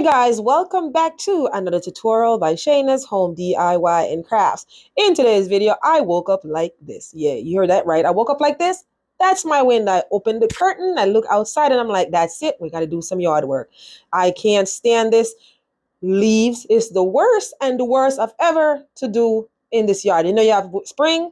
guys, welcome back to another tutorial by Shayna's Home DIY and Crafts. In today's video, I woke up like this. Yeah, you heard that right. I woke up like this. That's my window. I opened the curtain, I look outside and I'm like, that's it. We got to do some yard work. I can't stand this. Leaves is the worst and the worst I've ever to do in this yard. You know, you have spring,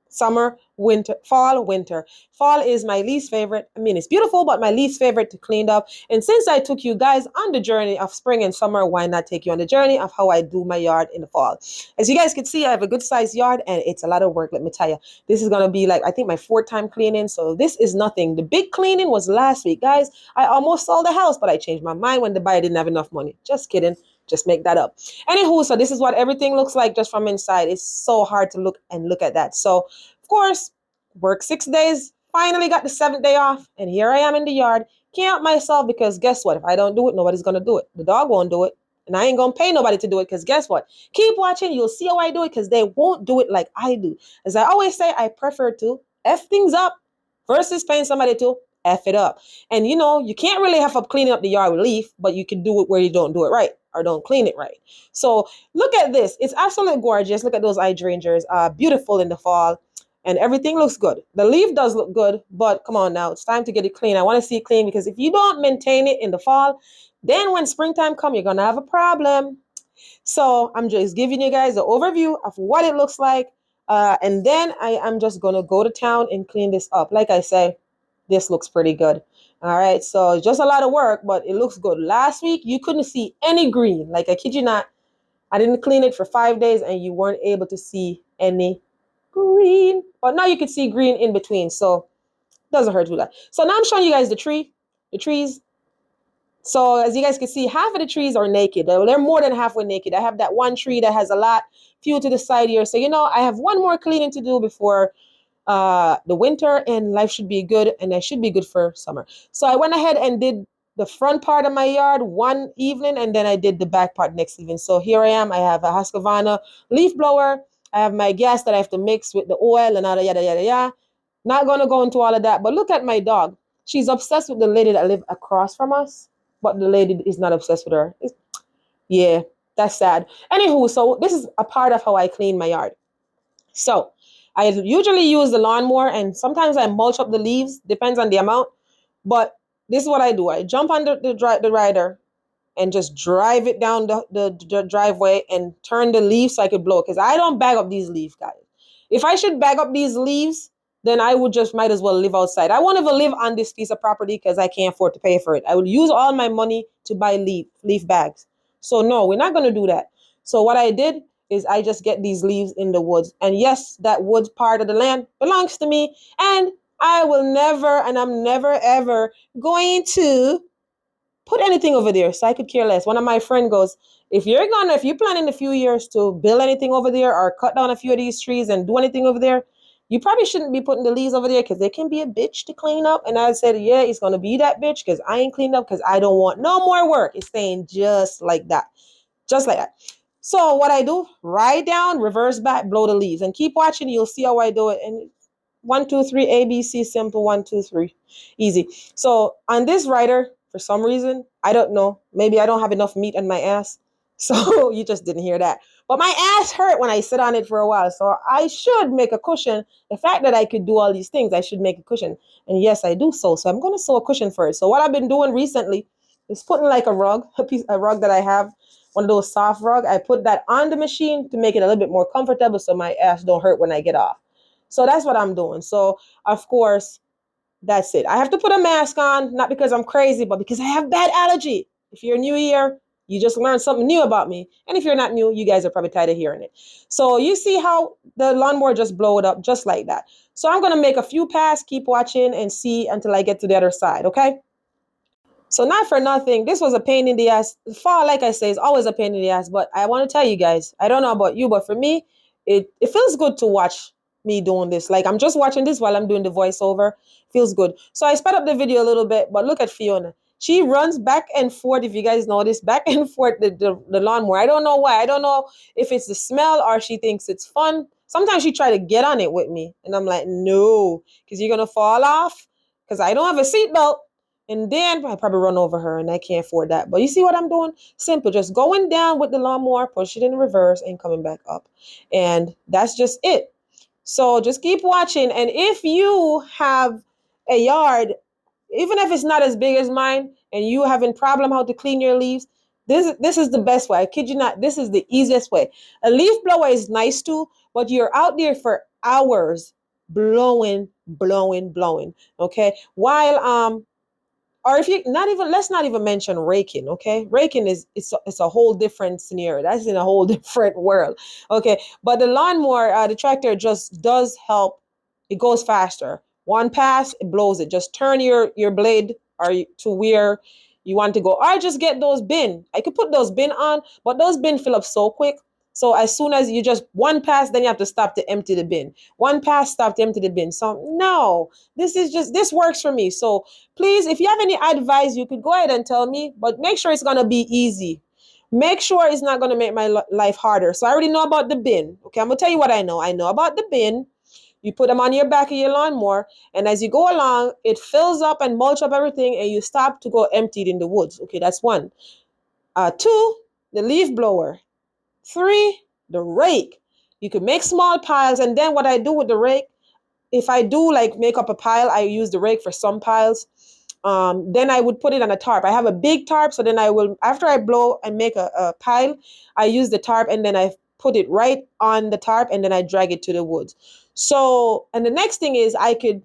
summer, winter, fall, winter. Fall is my least favorite. I mean, it's beautiful, but my least favorite to clean up. And since I took you guys on the journey of spring and summer, why not take you on the journey of how I do my yard in the fall? As you guys can see, I have a good sized yard and it's a lot of work. Let me tell you, this is going to be like, I think my fourth time cleaning. So this is nothing. The big cleaning was last week, guys. I almost sold the house, but I changed my mind when the buyer didn't have enough money. Just kidding. Just make that up. Anywho, so this is what everything looks like just from inside. It's so hard to look at that. So, of course, work 6 days, finally got the 7th day off, and here I am in the yard. Can't help myself because guess what? If I don't do it, nobody's going to do it. The dog won't do it, and I ain't going to pay nobody to do it because guess what? Keep watching. You'll see how I do it because they won't do it like I do. As I always say, I prefer to F things up versus paying somebody to F it up. And, you know, you can't really F up cleaning up the yard with leaf, but you can do it where you don't do it right or don't clean it right. So look at this. It's absolutely gorgeous. Look at those hydrangeas. Beautiful in the fall. And everything looks good. The leaf does look good, but come on now. It's time to get it clean. I want to see it clean because if you don't maintain it in the fall, then when springtime comes, you're going to have a problem. So I'm just giving you guys an overview of what it looks like. And then I am just going to go to town and clean this up. Like I say, this looks pretty good. All right. So just a lot of work, but it looks good. Last week, you couldn't see any green. Like I kid you not. I didn't clean it for 5 days and you weren't able to see any green. But now you can see green in between. So it doesn't hurt to do that. So now I'm showing you guys the trees. So as you guys can see, half of the trees are naked. They're more than halfway naked. I have that one tree that has a lot, few to the side here. So, you know, I have one more cleaning to do before the winter and life should be good and I should be good for summer. So I went ahead and did the front part of my yard one evening and then I did the back part next evening. So here I am. I have a Husqvarna leaf blower. I have my gas that I have to mix with the oil and yada, yada, yada, yada. Not going to go into all of that, but look at my dog. She's obsessed with the lady that lives across from us, but the lady is not obsessed with her. Yeah, that's sad. Anywho, so this is a part of how I clean my yard. So I usually use the lawnmower and sometimes I mulch up the leaves, depends on the amount. But this is what I do. I jump under the rider and just drive it down the driveway and turn the leaves so I could blow it. Because I don't bag up these leaves, guys. If I should bag up these leaves, then I would just might as well live outside. I won't even live on this piece of property because I can't afford to pay for it. I would use all my money to buy leaf bags. So no, we're not going to do that. So what I did is I just get these leaves in the woods. And yes, that woods part of the land belongs to me. And I will never, and I'm never, ever going to put anything over there. So I could care less. One of my friends goes, if you plan in a few years to build anything over there or cut down a few of these trees and do anything over there, you probably shouldn't be putting the leaves over there because they can be a bitch to clean up. And I said, yeah, it's going to be that bitch because I ain't cleaned up because I don't want no more work. It's staying just like that. Just like that. So what I do, ride down, reverse back, blow the leaves and keep watching. You'll see how I do it. And 1, 2, 3, ABC, simple, 1, 2, 3, easy. So on this rider, for some reason, I don't know, maybe I don't have enough meat on my ass. So you just didn't hear that. But my ass hurt when I sit on it for a while. So I should make a cushion. The fact that I could do all these things, I should make a cushion. And yes, I do so. So I'm going to sew a cushion first. So what I've been doing recently is putting like a rug that I have, one of those soft rug. I put that on the machine to make it a little bit more comfortable so my ass don't hurt when I get off. So that's what I'm doing. So of course, that's it. I have to put a mask on, not because I'm crazy, but because I have bad allergy. If you're new here, you just learned something new about me. And if you're not new, you guys are probably tired of hearing it. So you see how the lawnmower just blow it up just like that. So I'm going to make a few passes, keep watching and see until I get to the other side. Okay. So not for nothing, this was a pain in the ass. Fall, like I say, is always a pain in the ass. But I want to tell you guys, I don't know about you, but for me, it feels good to watch me doing this. Like I'm just watching this while I'm doing the voiceover. Feels good. So I sped up the video a little bit, but look at Fiona. She runs back and forth, if you guys notice, back and forth the lawnmower. I don't know why. I don't know if it's the smell or she thinks it's fun. Sometimes she try to get on it with me. And I'm like, no, because you're going to fall off. Because I don't have a seatbelt. And then I probably run over her, and I can't afford that. But you see what I'm doing? Simple, just going down with the lawnmower, push it in reverse, and coming back up. And that's just it. So just keep watching. And if you have a yard, even if it's not as big as mine, and you having problem how to clean your leaves, this is the best way. I kid you not. This is the easiest way. A leaf blower is nice too, but you're out there for hours blowing, blowing, blowing. Okay. While or if you not even, let's not even mention raking. Okay, raking is it's a whole different scenario. That's in a whole different world. Okay, but the lawnmower, the tractor just does help. It goes faster. One pass, it blows it. Just turn your blade or to where you want to go, or just get those bin. I could put those bin on, but those bin fill up so quick. So as soon as you just one pass, then you have to stop to empty the bin. One pass, stop to empty the bin. So no, this works for me. So please, if you have any advice, you could go ahead and tell me, but make sure it's going to be easy. Make sure it's not going to make my life harder. So I already know about the bin. Okay, I'm going to tell you what I know. I know about the bin. You put them on your back of your lawnmower, and as you go along, it fills up and mulch up everything, and you stop to go empty it in the woods. Okay, that's one. Two, the leaf blower. Three, the rake. You can make small piles, and then what I do with the rake, if I do like make up a pile, I use the rake for some piles. Then I would put it on a tarp. I have a big tarp, so then I will, after I blow and make a pile, I use the tarp, and then I put it right on the tarp, and then I drag it to the woods. So, and the next thing is I could,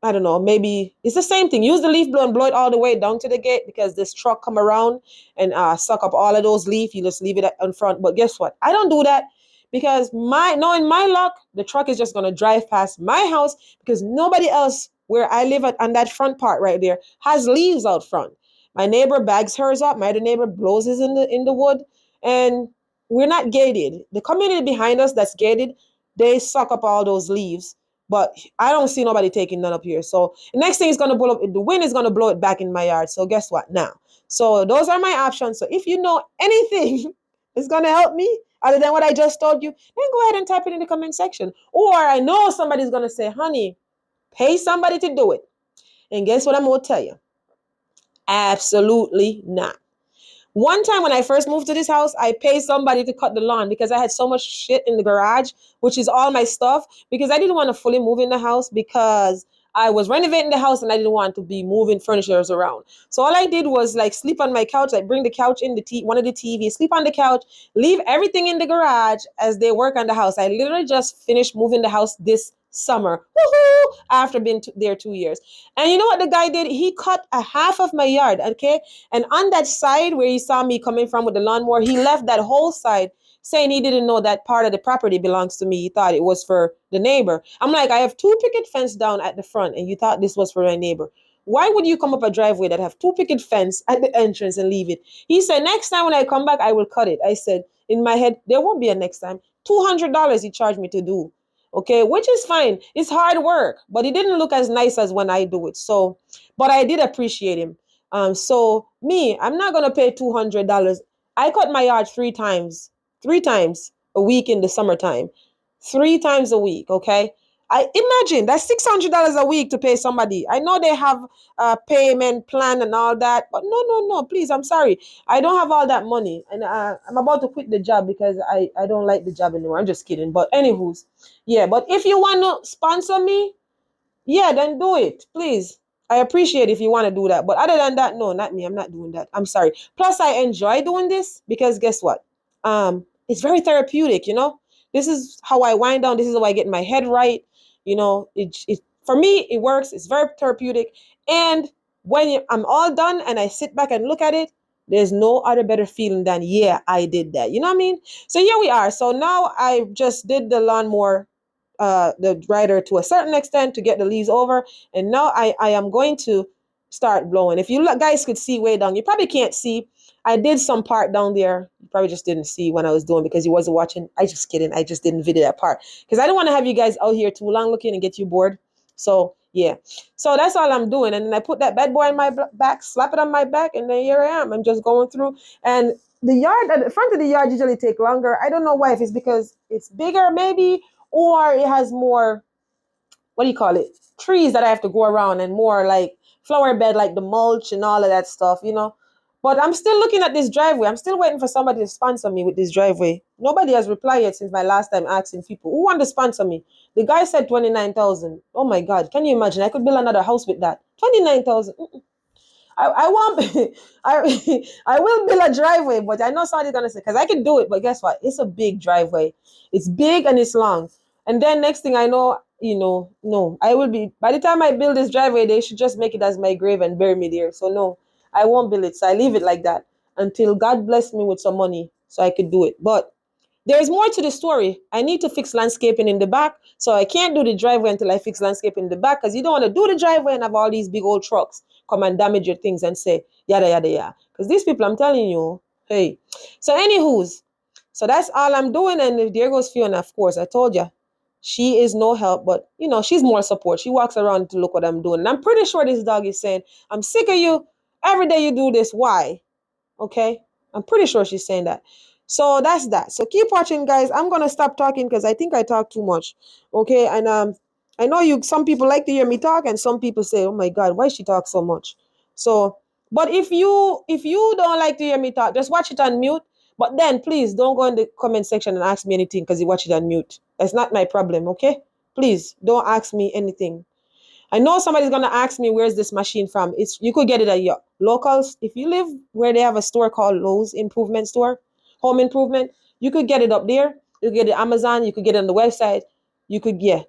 I don't know, maybe it's the same thing. Use the leaf blower and blow it all the way down to the gate, because this truck come around and suck up all of those leaf. You just leave it in front. But guess what? I don't do that, because knowing my luck, the truck is just gonna drive past my house, because nobody else where I live on that front part right there has leaves out front. My neighbor bags hers up. My other neighbor blows his in the wood, and we're not gated. The community behind us that's gated, they suck up all those leaves. But I don't see nobody taking none up here. So the next thing is gonna blow up. The wind is gonna blow it back in my yard. So guess what? Now, so those are my options. So if you know anything is gonna help me other than what I just told you, then go ahead and type it in the comment section. Or I know somebody's gonna say, "Honey, pay somebody to do it." And guess what I'm gonna tell you? Absolutely not. One time when I first moved to this house, I paid somebody to cut the lawn because I had so much shit in the garage, which is all my stuff, because I didn't want to fully move in the house, because I was renovating the house and I didn't want to be moving furnitures around. So all I did was like sleep on my couch, like bring the couch in one of the TVs, sleep on the couch, leave everything in the garage as they work on the house. I literally just finished moving the house this summer. Woohoo! After being there 2 years. And you know what the guy did? He cut a half of my yard, okay? And on that side where he saw me coming from with the lawnmower, he left that whole side, saying he didn't know that part of the property belongs to me. He thought it was for the neighbor. I'm like, I have two picket fence down at the front, and you thought this was for my neighbor. Why would you come up a driveway that have two picket fence at the entrance and leave it? He said, next time when I come back, I will cut it. I said, in my head, there won't be a next time. $200 he charged me to do. Okay, which is fine. It's hard work, but it didn't look as nice as when I do it. So, but I did appreciate him. So me, I'm not gonna pay $200. I cut my yard three times a week in the summertime, 3 times a week. Okay, I imagine that's $600 a week to pay somebody. I know they have a payment plan and all that, but no, please, I'm sorry, I don't have all that money, and I'm about to quit the job because I don't like the job anymore. I'm just kidding, but anywho's, yeah. But if you want to sponsor me, yeah, then do it, please. I appreciate if you want to do that. But other than that, no, not me. I'm not doing that. I'm sorry. Plus, I enjoy doing this because guess what? It's very therapeutic, you know? This is how I wind down. This is how I get my head right. You know, it for me, it works. It's very therapeutic. And when I'm all done and I sit back and look at it, there's no other better feeling than, yeah, I did that. You know what I mean? So here we are. So now I just did the lawnmower, the rider to a certain extent to get the leaves over. And now I am going to start blowing. If you guys could see way down, you probably can't see. I did some part down there. You probably just didn't see when I was doing because you wasn't watching. I just kidding. I just didn't video that part because I don't want to have you guys out here too long looking and get you bored. So yeah. So that's all I'm doing. And then I put that bad boy on my back, slap it on my back, and then here I am. I'm just going through. And the yard at the front of the yard usually take longer. I don't know why, if it's because it's bigger maybe, or it has more, what do you call it, trees that I have to go around, and more like flower bed, like the mulch and all of that stuff, you know. But I'm still looking at this driveway. I'm still waiting for somebody to sponsor me with this driveway. Nobody has replied yet since my last time asking people who want to sponsor me. The guy said 29,000. Oh my God, can you imagine? I could build another house with that. 29,000. I won't. I will build a driveway, but I know somebody's gonna say because I can do it. But guess what? It's a big driveway. It's big and it's long. And then next thing I know, no, I will be. By the time I build this driveway, they should just make it as my grave and bury me there. So no, I won't build it. So I leave it like that until God bless me with some money so I could do it. But there's more to the story. I need to fix landscaping in the back, so I can't do the driveway until I fix landscaping in the back because you don't want to do the driveway and have all these big old trucks come and damage your things and say yada yada yada. Because these people, I'm telling you, hey. So anywho's, so that's all I'm doing. And there goes Fiona. Of course, I told you, she is no help, but she's more support. She walks around to look what I'm doing, and I'm pretty sure this dog is saying, "I'm sick of you. Every day you do this. Why?" Okay, I'm pretty sure she's saying that. So that's that. So keep watching, guys. I'm gonna stop talking because I think I talk too much. Okay, and I know some people like to hear me talk, and some people say, "Oh my God, why she talk so much?" So, but if you don't like to hear me talk, just watch it on mute. But then please don't go in the comment section and ask me anything because you watch it on mute. That's not my problem. Okay, please don't ask me anything. I know somebody's gonna ask me where's this machine from. You could get it at your locals. If you live where they have a store called Lowe's Improvement Store, Home Improvement, you could get it up there. You could get it Amazon. You could get it on the website.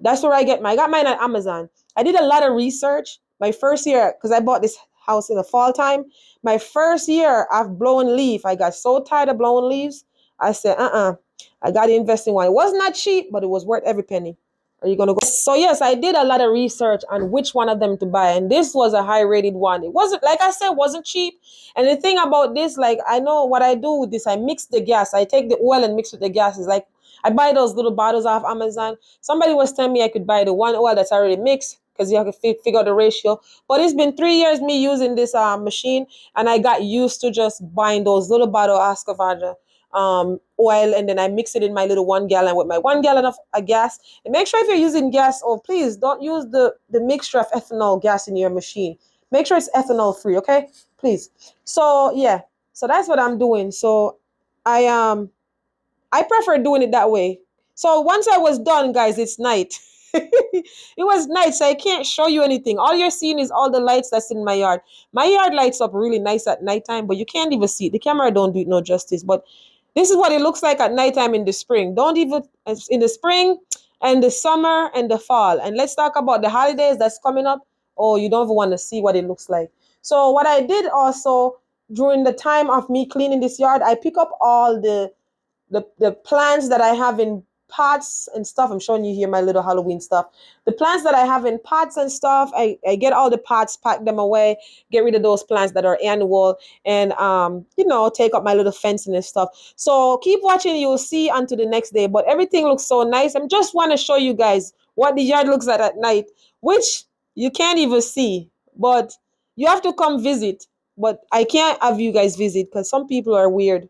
That's where I get mine. I got mine at Amazon. I did a lot of research. My first year, because I bought this house in the fall time. My first year of blowing leaf, I got so tired of blowing leaves. I said, I got to invest in one. It was not cheap, but it was worth every penny. Are you gonna go? So yes, I did a lot of research on which one of them to buy, and this was a high rated one. It wasn't, like I said, wasn't cheap. And the thing about this, like, I know what I do with this. I mix the gas. I take the oil and mix with the gas. It's like I buy those little bottles off Amazon. Somebody was telling me I could buy the one oil that's already mixed because you have to figure out the ratio. But it's been 3 years me using this machine, and I got used to just buying those little bottle of Ascovada oil, and then I mix it in my little 1 gallon with my 1 gallon of gas. And make sure if you're using gas, please don't use the mixture of ethanol gas in your machine. Make sure it's ethanol free, okay? Please. So yeah, so that's what I'm doing. So I prefer doing it that way. So once I was done, guys, it's night. It was night, so I can't show you anything. All you're seeing is all the lights that's in my yard. My yard lights up really nice at nighttime, but you can't even see it. The camera don't do it no justice. But this is what it looks like at nighttime in the spring. Don't even in the spring and the summer and the fall. And let's talk about the holidays that's coming up. Oh, you don't even want to see what it looks like. So what I did also during the time of me cleaning this yard, I pick up all the plants that I have in pots and stuff. I'm showing you here my little Halloween stuff. The plants that I have in pots and stuff, I get all the pots, pack them away, get rid of those plants that are annual, and take up my little fencing and stuff. So keep watching, you'll see until the next day. But everything looks so nice. I just want to show you guys what the yard looks like at night, which you can't even see, but you have to come visit. But I can't have you guys visit because some people are weird.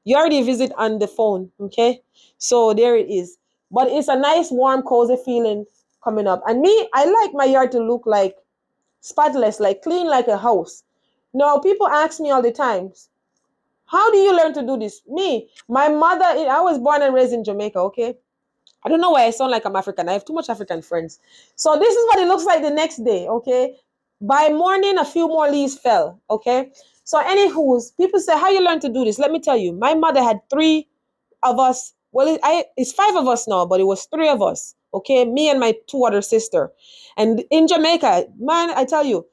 You already visit on the phone, okay? So there it is. But it's a nice, warm, cozy feeling coming up. And me, I like my yard to look like spotless, like clean like a house. Now, people ask me all the time, how do you learn to do this? Me, my mother, I was born and raised in Jamaica, okay? I don't know why I sound like I'm African. I have too much African friends. So this is what it looks like the next day, okay? By morning, a few more leaves fell, okay? So anywho, people say, how you learn to do this? Let me tell you, my mother had three of us. Well, it's five of us now, but it was three of us, okay? Me and my two other sister. And in Jamaica, man, I tell you,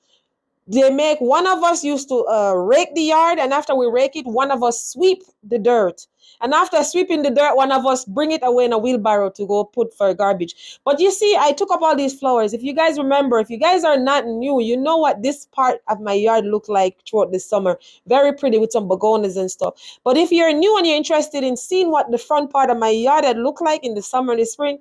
they make one of us used to rake the yard, and after we rake it, one of us sweep the dirt. And after sweeping the dirt, one of us bring it away in a wheelbarrow to go put for garbage. But you see, I took up all these flowers. If you guys remember, if you guys are not new, you know what this part of my yard looked like throughout the summer. Very pretty with some begonias and stuff. But if you're new and you're interested in seeing what the front part of my yard had looked like in the summer and the spring,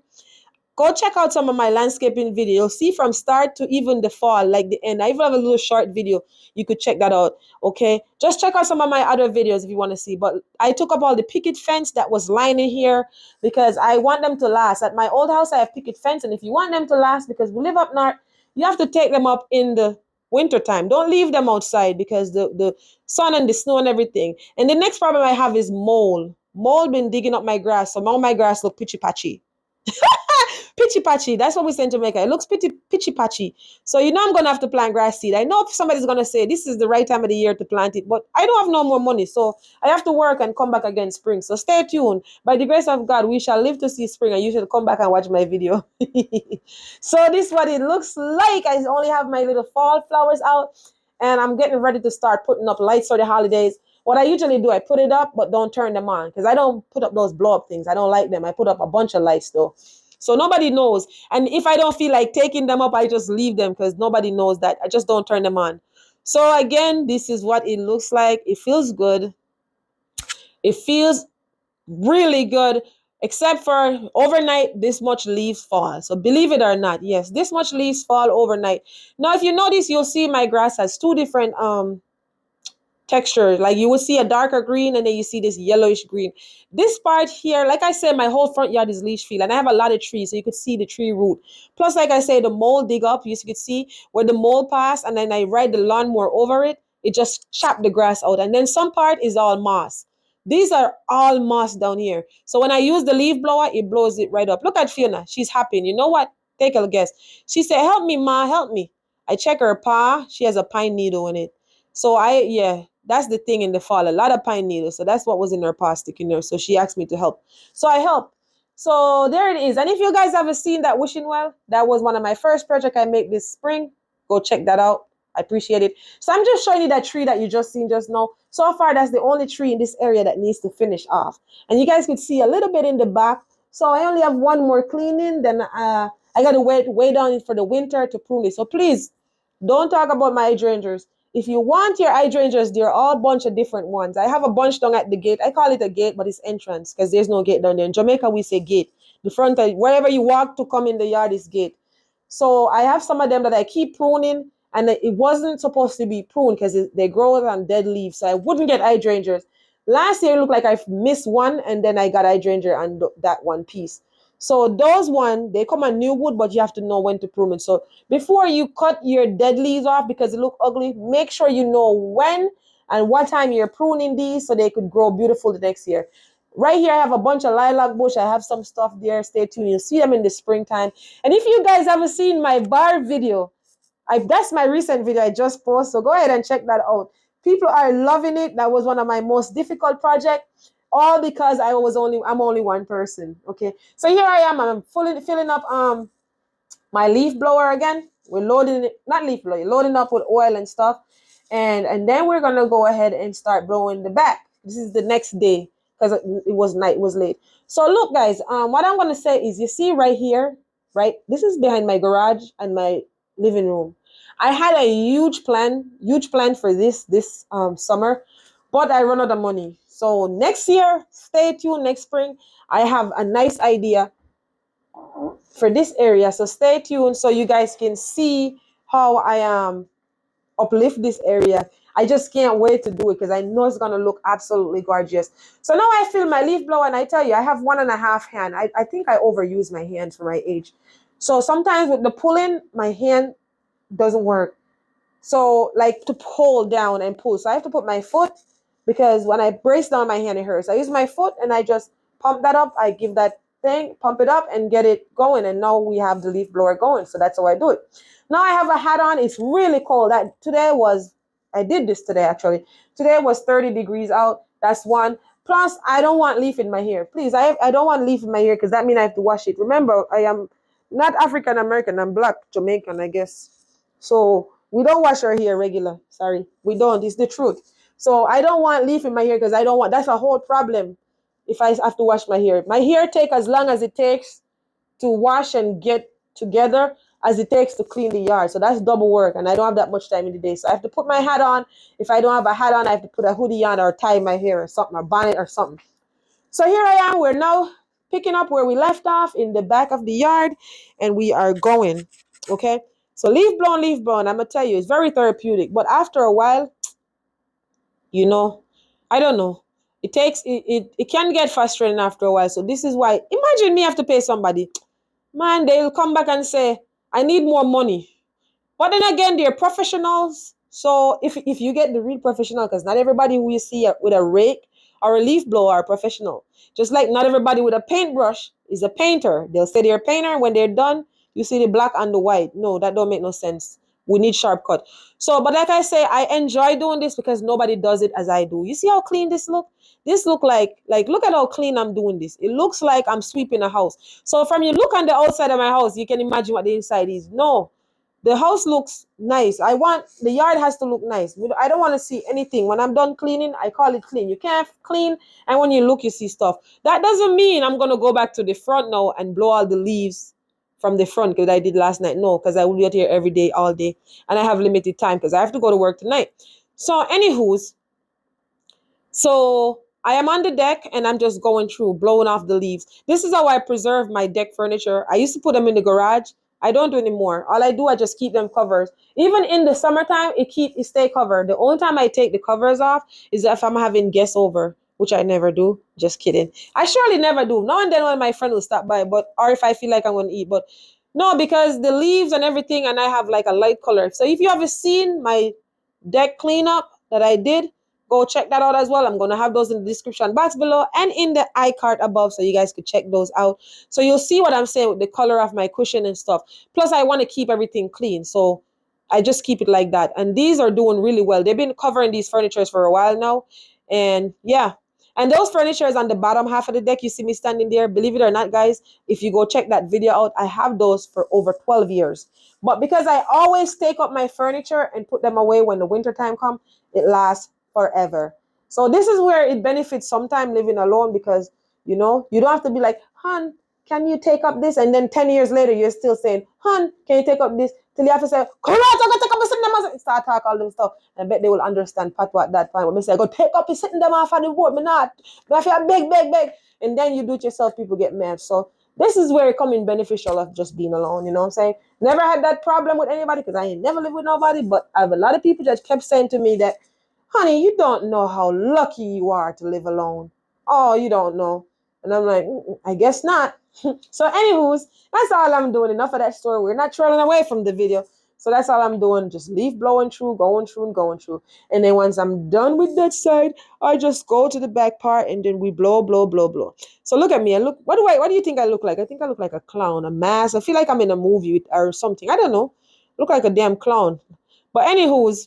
go check out some of my landscaping videos. You'll see from start to even the fall, like the end. I even have a little short video. You could check that out. Okay. Just check out some of my other videos if you want to see. But I took up all the picket fence that was lining here because I want them to last. At my old house, I have picket fence. And if you want them to last, because we live up north, you have to take them up in the winter time. Don't leave them outside because the sun and the snow and everything. And the next problem I have is mold. Mold been digging up my grass, so now my grass look pitchy patchy. Pitchy patchy. That's what we say in Jamaica. It looks pitchy patchy. So you know I'm gonna have to plant grass seed. I know somebody's gonna say this is the right time of the year to plant it, but I don't have no more money, so I have to work and come back again spring. So stay tuned. By the grace of God, we shall live to see spring, and you should come back and watch my video. So this is what it looks like. I only have my little fall flowers out, and I'm getting ready to start putting up lights for the holidays. What I usually do, I put it up, but don't turn them on because I don't put up those blow up things. I don't like them. I put up a bunch of lights though. So nobody knows. And if I don't feel like taking them up, I just leave them because nobody knows that. I just don't turn them on. So again, this is what it looks like. It feels good. It feels really good, except for overnight, this much leaves fall. So believe it or not, yes, this much leaves fall overnight. Now, if you notice, you'll see my grass has two different texture. Like you will see a darker green and then you see this yellowish green. This part here, like I said, my whole front yard is leach field and I have a lot of trees, so you could see the tree root. Plus, like I say, the mold dig up, you could see where the mold pass, and then I ride the lawnmower over it. It just chop the grass out. And then some part is all moss. These are all moss down here. So when I use the leaf blower, it blows it right up. Look at Fiona. She's happy. And you know what? Take a guess. She said, help me, Ma, help me. I check her paw. She has a pine needle in it. So yeah, that's the thing in the fall, a lot of pine needles. So that's what was in her pot stick in there. So she asked me to help. So I helped. So there it is. And if you guys haven't seen that wishing well, that was one of my first project I made this spring. Go check that out. I appreciate it. So I'm just showing you that tree that you just seen just now. So far, that's the only tree in this area that needs to finish off. And you guys could see a little bit in the back. So I only have one more cleaning. Then I got to wait on it for the winter to prune it. So please don't talk about my hydrangeas. If you want your hydrangeas, they're all a bunch of different ones. I have a bunch down at the gate. I call it a gate, but it's entrance because there's no gate down there. In Jamaica, we say gate. The front, wherever you walk to come in the yard is gate. So I have some of them that I keep pruning, and it wasn't supposed to be pruned because they grow on dead leaves. So I wouldn't get hydrangeas. Last year, it looked like I missed one, and then I got hydrangea on that one piece. So those one, they come on new wood, but you have to know when to prune it. So before you cut your dead leaves off because it look ugly, make sure you know when and what time you're pruning these so they could grow beautiful the next year. Right here, I have a bunch of lilac bush. I have some stuff there. Stay tuned. You'll see them in the springtime. And if you guys haven't seen my bar video, that's my recent video I just posted. So go ahead and check that out. People are loving it. That was one of my most difficult projects. All because I'm only one person. Okay. So here I am. I'm filling up my leaf blower again. We're loading it, not leaf blower, loading up with oil and stuff. And then we're gonna go ahead and start blowing the back. This is the next day because it was night, it was late. So look, guys, what I'm gonna say is, you see right here, right? This is behind my garage and my living room. I had a huge plan for this summer, but I run out of money. So next year, stay tuned. Next spring, I have a nice idea for this area. So stay tuned so you guys can see how I uplift this area. I just can't wait to do it because I know it's gonna look absolutely gorgeous. So now I fill my leaf blower, and I tell you, I have 1.5 hand. I think I overuse my hand for my age. So sometimes with the pulling, my hand doesn't work. So like to pull down and pull. So I have to put my foot, because when I brace down my hand, it hurts. I use my foot and I just pump that up. I give that thing, pump it up and get it going. And now we have the leaf blower going. So that's how I do it. Now I have a hat on. It's really cold. I did this today actually. Today was 30 degrees out. That's one. Plus, I don't want leaf in my hair. Please, I don't want leaf in my hair because that means I have to wash it. Remember, I am not African American. I'm black, Jamaican, I guess. So we don't wash our hair regular. Sorry, we don't. It's the truth. So I don't want leaf in my hair because that's a whole problem if I have to wash my hair. My hair take as long as it takes to wash and get together as it takes to clean the yard. So that's double work, and I don't have that much time in the day. So I have to put my hat on. If I don't have a hat on, I have to put a hoodie on or tie my hair or something, or bonnet or something. So here I am. We're now picking up where we left off in the back of the yard, and we are going. Okay. So leaf blown. I'm gonna tell you, it's very therapeutic. But after a while, I don't know. It can get frustrating after a while. So this is why, imagine me have to pay somebody. Man, they'll come back and say, I need more money. But then again, they're professionals. So if you get the real professional, because not everybody who you see with a rake or a leaf blower are professional. Just like not everybody with a paintbrush is a painter. They'll say they're a painter, and when they're done, you see the black and the white. No, that don't make no sense. We need sharp cut. So, but like I say, I enjoy doing this because nobody does it as I do. You see how clean this look? This look like look at how clean I'm doing this. It looks like I'm sweeping a house. So from you look on the outside of my house, you can imagine what the inside is. No, the house looks nice. I want the yard has to look nice. I don't want to see anything. When I'm done cleaning, I call it clean. You can't clean, and when you look, you see stuff. That doesn't mean I'm gonna go back to the front now and blow all the leaves from the front because I did last night. No, because I will be out here every day, all day, and I have limited time because I have to go to work tonight. So, anywho's, so I am on the deck and I'm just going through, blowing off the leaves. This is how I preserve my deck furniture. I used to put them in the garage. I don't do anymore. All I do, I just keep them covered. Even in the summertime, it stay covered. The only time I take the covers off is if I'm having guests over, which I never do. Just kidding. I surely never do. Now and then when my friend will stop by, but or if I feel like I'm going to eat, but no, because the leaves and everything, and I have like a light color. So if you haven't seen my deck cleanup that I did, go check that out as well. I'm going to have those in the description box below and in the iCard above so you guys could check those out. So you'll see what I'm saying with the color of my cushion and stuff. Plus, I want to keep everything clean. So I just keep it like that. And these are doing really well. They've been covering these furnitures for a while now. And yeah. And those furnitures on the bottom half of the deck, you see me standing there. Believe it or not, guys, if you go check that video out, I have those for over 12 years. But because I always take up my furniture and put them away when the winter time comes, it lasts forever. So this is where it benefits sometime living alone because, you know, you don't have to be like, hon, can you take up this? And then 10 years later, you're still saying, hon, can you take up this? Till you have to say, come on, I'm going to take up a sitting them. Start talk all them stuff. And I bet they will understand Patois at that point. When they say, go take up a sitting them off of the board. Me not. I feel big. And then you do it yourself, people get mad. So this is where it comes in beneficial of just being alone. You know what I'm saying? Never had that problem with anybody because I ain't never lived with nobody. But I have a lot of people that kept saying to me that, honey, you don't know how lucky you are to live alone. Oh, you don't know. And I'm like, I guess not. So, anywho's, that's all I'm doing. Enough of that story. We're not trailing away from the video. So that's all I'm doing. Just leaf blowing through, going through. And then once I'm done with that side, I just go to the back part and then we blow. So look at me. What do you think I look like? I think I look like a clown, a mask. I feel like I'm in a movie or something. I don't know. Look like a damn clown. But anywho's,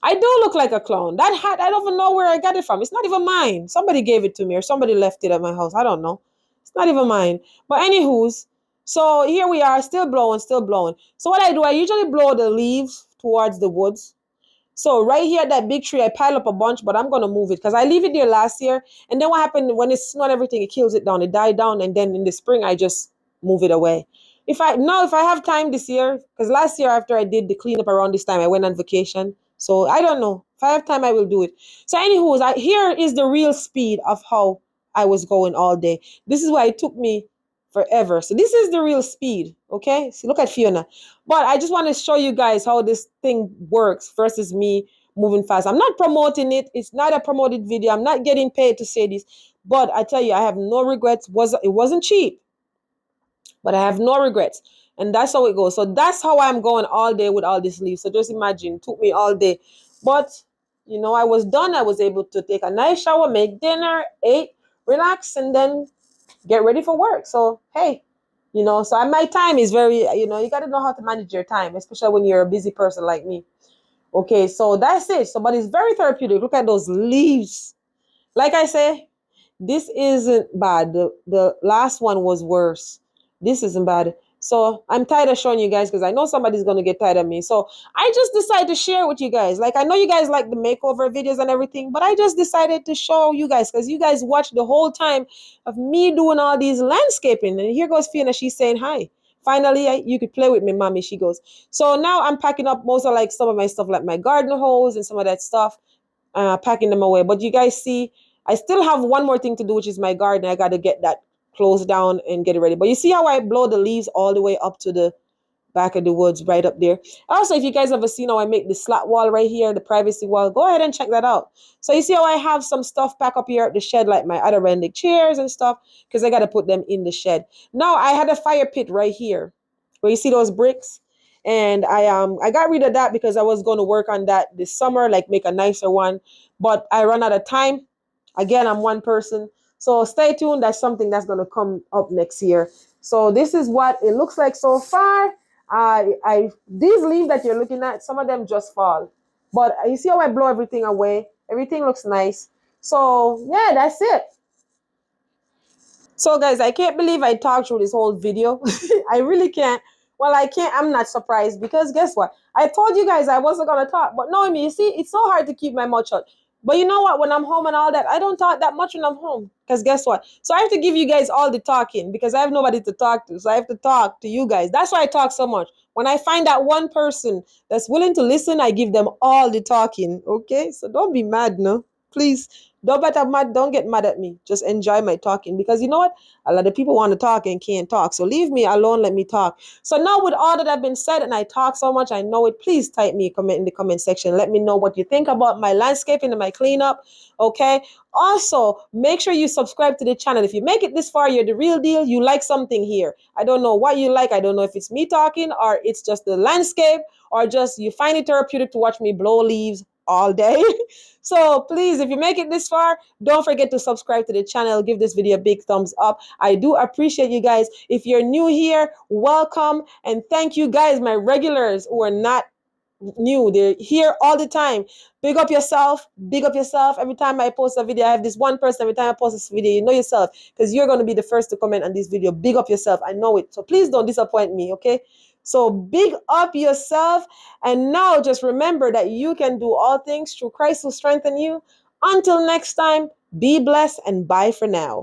I do look like a clown. That hat, I don't even know where I got it from. It's not even mine. Somebody gave it to me or somebody left it at my house. I don't know. It's not even mine. But anywho's, so here we are, still blowing. So what I do, I usually blow the leaves towards the woods. So right here, that big tree, I pile up a bunch, but I'm going to move it because I leave it there last year. And then what happened when it's snowed everything, it kills it down. It died down. And then in the spring, I just move it away. If I have time this year, because last year after I did the cleanup around this time, I went on vacation. So I don't know. If I have time, I will do it. So anywho, here is the real speed of how I was going all day. This is why it took me forever. So this is the real speed. Okay. So look at Fiona. But I just want to show you guys how this thing works versus me moving fast. I'm not promoting it. It's not a promoted video. I'm not getting paid to say this. But I tell you, I have no regrets. It wasn't cheap, but I have no regrets. And that's how it goes. So that's how I'm going all day with all this leaves. So just imagine, it took me all day. But, you know, I was done. I was able to take a nice shower, make dinner, eat, relax, and then get ready for work. So, hey, you know, so my time is very, you know, you got to know how to manage your time, especially when you're a busy person like me. Okay, so that's it. So, but it's very therapeutic. Look at those leaves. Like I say, this isn't bad. The last one was worse. This isn't bad. So I'm tired of showing you guys because I know somebody's going to get tired of me. So I just decided to share with you guys. Like, I know you guys like the makeover videos and everything, but I just decided to show you guys because you guys watched the whole time of me doing all these landscaping. And here goes Fiona. She's saying hi. Finally, you could play with me, mommy. She goes. So now I'm packing up most of like some of my stuff, like my garden hose and some of that stuff, packing them away. But you guys see, I still have one more thing to do, which is my garden. I got to get that closed down and get it ready. But you see how I blow the leaves all the way up to the back of the woods right up there. Also, if you guys ever seen how I make the slat wall right here, the privacy wall, go ahead and check that out. So you see how I have some stuff back up here at the shed, like my Adirondack chairs and stuff, because I got to put them in the shed. Now, I had a fire pit right here where you see those bricks. and I got rid of that because I was going to work on that this summer, like make a nicer one, but I run out of time. Again, I'm one person, so stay tuned. That's something that's going to come up next year. So this is what it looks like so far. I these leaves that you're looking at, some of them just fall, but you see how I blow everything away. Everything looks nice. So yeah, that's it. So guys, I can't believe I talked through this whole video. I really can't. Well, I can't. I'm not surprised because guess what? I told you guys I wasn't gonna talk, but no, I mean, you see, it's so hard to keep my mouth shut. But you know what? When I'm home and all that, I don't talk that much when I'm home. Because guess what? So I have to give you guys all the talking because I have nobody to talk to. So I have to talk to you guys. That's why I talk so much. When I find that one person that's willing to listen, I give them all the talking. Okay? So don't be mad, no? Please. Don't get mad at me. Just enjoy my talking because you know what? A lot of people want to talk and can't talk. So leave me alone, let me talk. So now with all that have been said, and I talk so much, I know it, please type me a comment in the comment section. Let me know what you think about my landscaping and my cleanup. Okay. Also, make sure you subscribe to the channel. If you make it this far, you're the real deal. You like something here. I don't know what you like. I don't know if it's me talking or it's just the landscape or just you find it therapeutic to watch me blow leaves all day. So please, if you make it this far, don't forget to subscribe to the channel. Give this video a big thumbs up. I do appreciate you guys. If you're new here, welcome. And thank you guys, my regulars who are not new. They're here all the time. Big up yourself. Big up yourself. Every time I post a video, I have this one person. Every time I post this video, you know yourself because you're going to be the first to comment on this video. Big up yourself. I know it. So please don't disappoint me, okay? So big up yourself. And now just remember that you can do all things through Christ who strengthens you. Until next time, be blessed and bye for now.